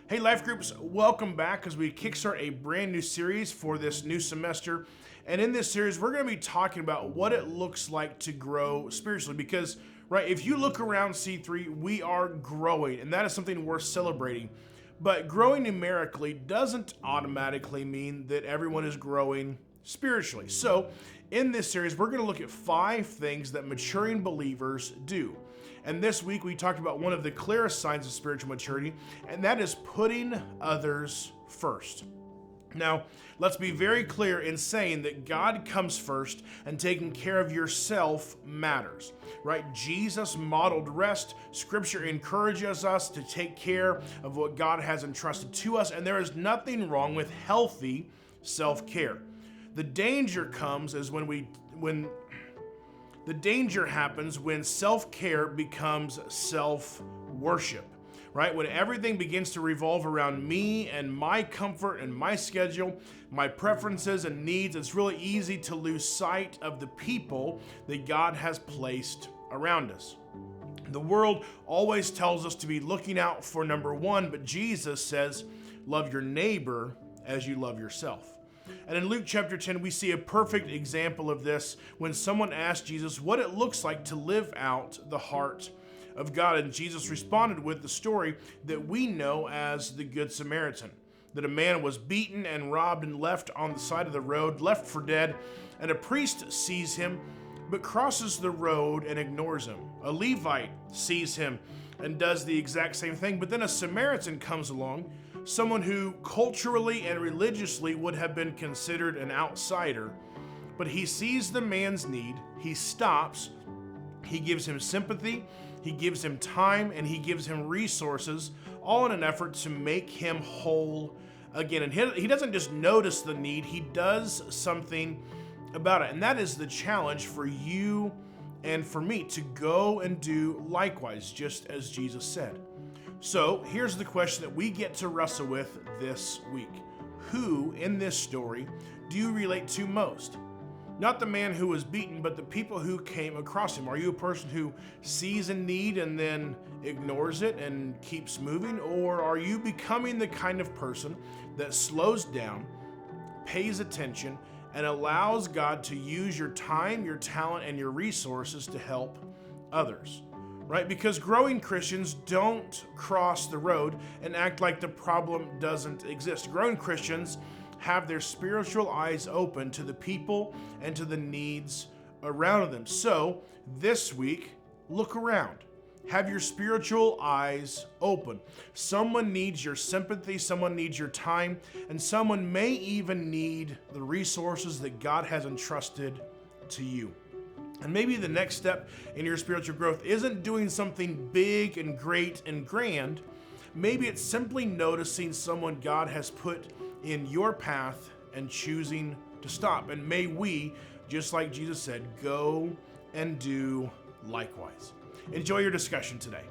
Hey, Life Groups, welcome back as we kickstart a brand new series for this new semester. And in this series, we're going to be talking about what it looks like to grow spiritually. Because, right, if you look around C3, we are growing, and that is something worth celebrating. But growing numerically doesn't automatically mean that everyone is growing spiritually. So, in this series, we're going to look at 5 things that maturing believers do. And this week, we talked about one of the clearest signs of spiritual maturity, and that is putting others first. Now, let's be very clear in saying that God comes first and taking care of yourself matters, right? Jesus modeled rest. Scripture encourages us to take care of what God has entrusted to us, and there is nothing wrong with healthy self-care. The danger comes is when the danger happens when self-care becomes self-worship, right? When everything begins to revolve around me and my comfort and my schedule, my preferences and needs, it's really easy to lose sight of the people that God has placed around us. The world always tells us to be looking out for number one, but Jesus says, love your neighbor as you love yourself. And in Luke chapter 10, we see a perfect example of this when someone asked Jesus what it looks like to live out the heart of God. And Jesus responded with the story that we know as the Good Samaritan, that a man was beaten and robbed and left on the side of the road, left for dead, and a priest sees him, but crosses the road and ignores him. A Levite sees him and does the exact same thing, but then a Samaritan comes along, someone who culturally and religiously would have been considered an outsider, but he sees the man's need, he stops, he gives him sympathy, he gives him time, and he gives him resources, all in an effort to make him whole again. And he doesn't just notice the need, he does something about it. And that is the challenge for you and for me, to go and do likewise, just as Jesus said. So here's the question that we get to wrestle with this week. Who in this story do you relate to most? Not the man who was beaten, but the people who came across him. Are you a person who sees a need and then ignores it and keeps moving? Or are you becoming the kind of person that slows down, pays attention, and allows God to use your time, your talent, and your resources to help others? Right? Because growing Christians don't cross the road and act like the problem doesn't exist. Growing Christians have their spiritual eyes open to the people and to the needs around them. So this week, look around. Have your spiritual eyes open. Someone needs your sympathy, someone needs your time, and someone may even need the resources that God has entrusted to you. And maybe the next step in your spiritual growth isn't doing something big and great and grand. Maybe it's simply noticing someone God has put in your path and choosing to stop. And may we, just like Jesus said, go and do likewise. Enjoy your discussion today.